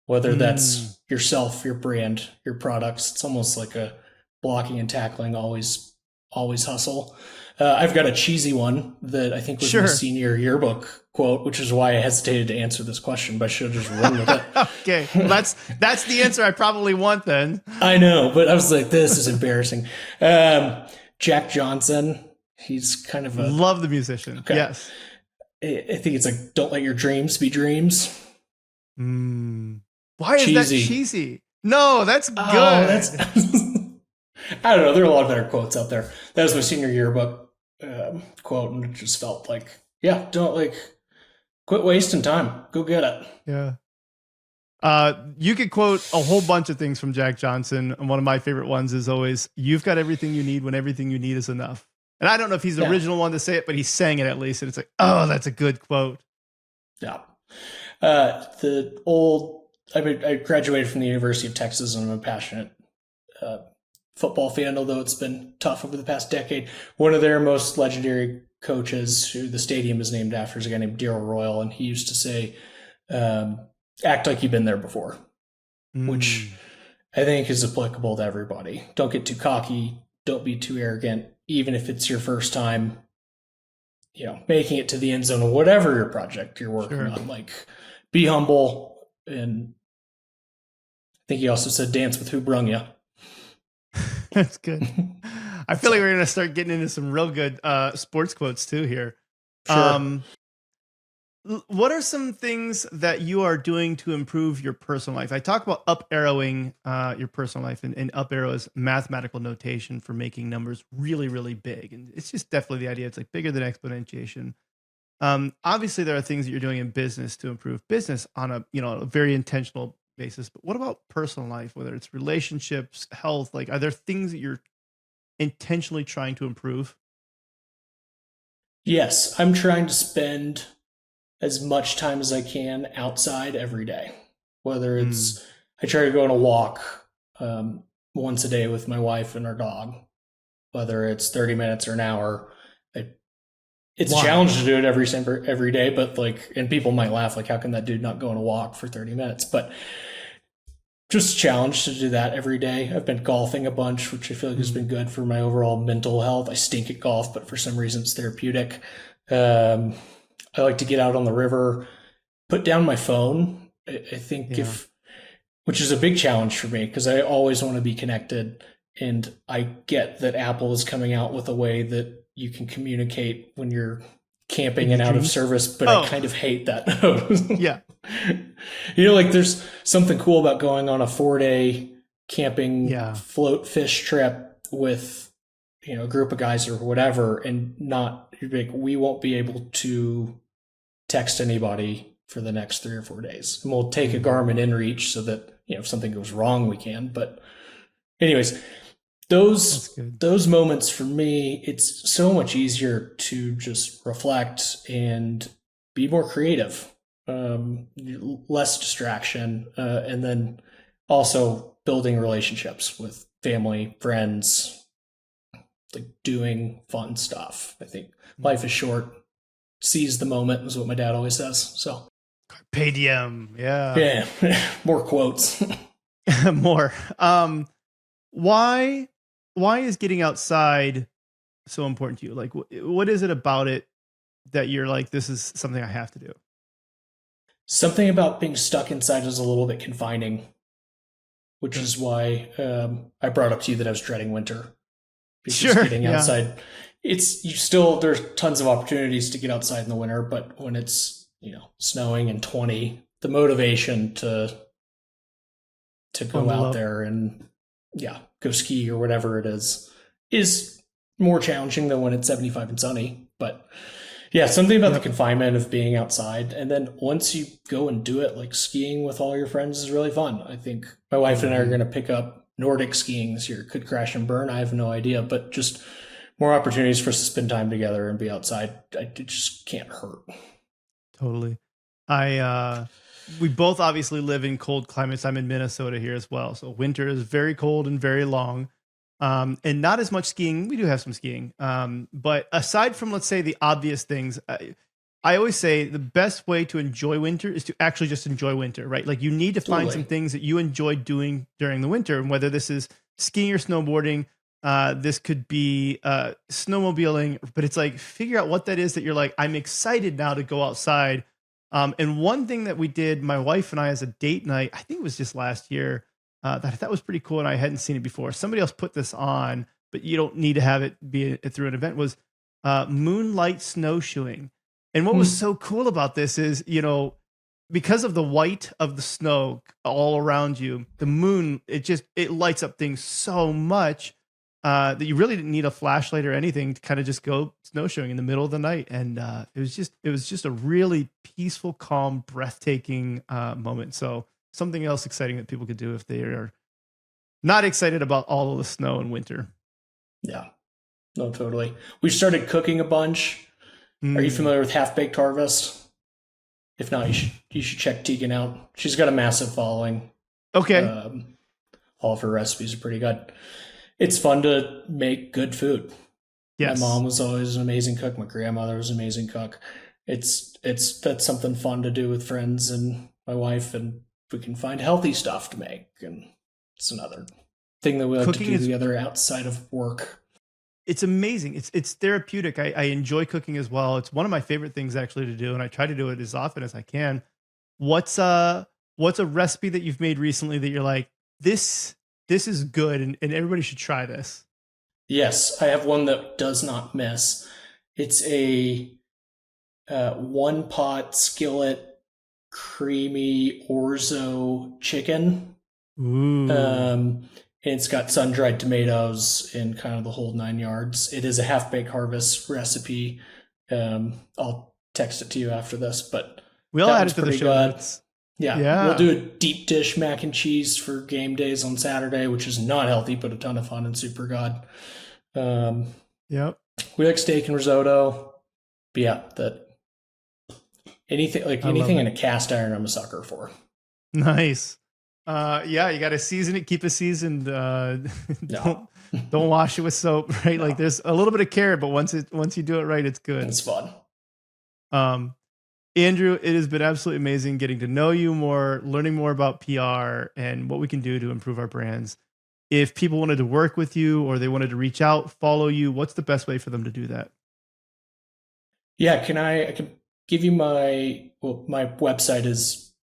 whether that's yourself, your brand, your products. It's almost like a blocking and tackling, always hustle. I've got a cheesy one that I think was my senior yearbook quote, which is why I hesitated to answer this question, but I should have just run with it. Okay. Well, that's the answer I probably want then. I know, but I was like, this is embarrassing. Jack Johnson, he's kind of love the musician. Okay. Yes. I think it's like, don't let your dreams be dreams. Why is that cheesy? No, that's good. I don't know. There are a lot of better quotes out there. That was my senior yearbook quote, and it just felt like, quit wasting time. Go get it. Yeah. You could quote a whole bunch of things from Jack Johnson. And one of my favorite ones is always, you've got everything you need when everything you need is enough. And I don't know if he's the original one to say it, but he's saying it at least. And it's like, oh, that's a good quote. Yeah. I graduated from the University of Texas and I'm a passionate football fan, although it's been tough over the past decade. One of their most legendary coaches, who the stadium is named after, is a guy named Darryl Royal. And he used to say, act like you've been there before, which I think is applicable to everybody. Don't get too cocky. Don't be too arrogant. Even if it's your first time, making it to the end zone of whatever your project you're working on, be humble. And I think he also said, dance with who brung you. That's good. I feel like we're going to start getting into some real good sports quotes too here. Sure. What are some things that you are doing to improve your personal life? I talk about up arrowing your personal life, and up arrow is mathematical notation for making numbers really, really big. And it's just definitely the idea. It's like bigger than exponentiation. Obviously, there are things that you're doing in business to improve business on a very intentional basis. But what about personal life, whether it's relationships, health? Like, are there things that you're intentionally trying to improve? Yes, I'm trying to spend as much time as I can outside every day. Whether it's, I try to go on a walk once a day with my wife and our dog, whether it's 30 minutes or an hour. It's a challenge to do it every day, but and people might laugh, like, how can that dude not go on a walk for 30 minutes? But just a challenge to do that every day. I've been golfing a bunch, which I feel like has been good for my overall mental health. I stink at golf, but for some reason it's therapeutic. I like to get out on the river, put down my phone. I think which is a big challenge for me because I always want to be connected. And I get that Apple is coming out with a way that you can communicate when you're camping and out of service, but I kind of hate that. Yeah. There's something cool about going on a 4-day camping float fish trip with, a group of guys or whatever, and not we won't be able to text anybody for the next 3 or 4 days. And we'll take a Garmin inReach so that, if something goes wrong, we can. But anyways, those moments for me, it's so much easier to just reflect and be more creative, less distraction, and then also building relationships with family, friends, like doing fun stuff. I think life is short. Seize the moment is what my dad always says. So Carpe diem. Yeah. More quotes. More. Why is getting outside so important to you? Like, what is it about it that you're like, this is something I have to do? Something about being stuck inside is a little bit confining, which is why I brought up to you that I was dreading winter. Because getting outside, there's tons of opportunities to get outside in the winter, but when it's, snowing and 20, the motivation to go out there and go ski or whatever it is more challenging than when it's 75 and sunny. But something about the confinement of being outside. And then once you go and do it, like skiing with all your friends is really fun. I think my wife and I are going to pick up Nordic skiing this year. Could crash and burn. I have no idea, but just more opportunities for us to spend time together and be outside. It just can't hurt. Totally. We both obviously live in cold climates. I'm in Minnesota here as well. So winter is very cold and very long. And not as much skiing. We do have some skiing. But aside from, let's say, the obvious things, I always say the best way to enjoy winter is to actually just enjoy winter, right? Like, you need to find some things that you enjoy doing during the winter. And whether this is skiing or snowboarding, this could be snowmobiling, but it's like, figure out what that is that you're like, I'm excited now to go outside. And one thing that we did, my wife and I, as a date night, I think it was just last year, that I thought was pretty cool, and I hadn't seen it before. Somebody else put this on, but you don't need to have it be through an event, was moonlight snowshoeing. And what was so cool about this is, because of the white of the snow all around you, the moon, it lights up things so much that you really didn't need a flashlight or anything to kind of just go snowshoeing in the middle of the night. And it was just a really peaceful, calm, breathtaking moment. So something else exciting that people could do if they are not excited about all of the snow in winter. Yeah, no, totally. We started cooking a bunch. Are you familiar with Half Baked Harvest? If not, you should check Tegan out. She's got a massive following. Okay. All of her recipes are pretty good. It's fun to make good food. Yes. My mom was always an amazing cook. My grandmother was an amazing cook. That's something fun to do with friends and my wife, and we can find healthy stuff to make. And it's another thing that we like to do together outside of work. It's amazing. It's therapeutic. I enjoy cooking as well. It's one of my favorite things actually to do, and I try to do it as often as I can. What's a recipe that you've made recently that you're like, this is good and everybody should try this? Yes, I have one that does not miss. It's a one pot skillet creamy orzo chicken. Ooh. And it's got sun-dried tomatoes and kind of the whole 9 yards. It is a half-baked harvest recipe. I'll text it to you after this, but we'll add it to the show notes. Yeah. We'll do a deep dish mac and cheese for game days on Saturday, which is not healthy, but a ton of fun and super god. Yep. We like steak and risotto. But yeah, anything in a cast iron, I'm a sucker for. Nice. Yeah, you got to season it, keep it seasoned. Don't wash it with soap, right? No. Like there's a little bit of care, but once you do it right, it's good. It's fun. Andrew, it has been absolutely amazing getting to know you more, learning more about PR and what we can do to improve our brands. If people wanted to work with you or they wanted to reach out, follow you, what's the best way for them to do that? Yeah, I can give you my website is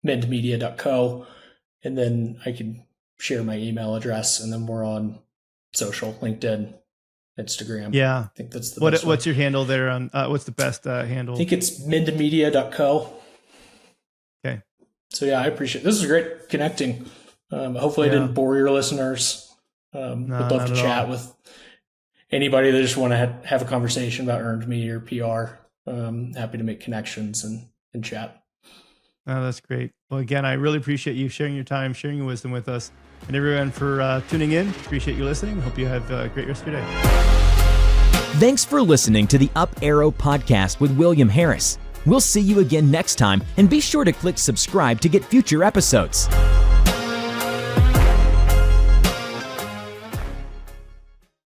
mendmedia.co, and then I can share my email address, and then we're on social, LinkedIn, Instagram. Yeah. I think that's the best what's your handle there on what's the best handle? I think it's mendmedia.co. Okay. So yeah, I appreciate it. This is great connecting. Hopefully I didn't bore your listeners. Would love to chat with anybody that just want to have a conversation about earned media or PR. Happy to make connections and chat. Oh, that's great. Well, again, I really appreciate you sharing your time, sharing your wisdom with us, and everyone for tuning in. Appreciate you listening. Hope you have a great rest of your day. Thanks for listening to the Up Arrow podcast with William Harris. We'll see you again next time, and be sure to click subscribe to get future episodes.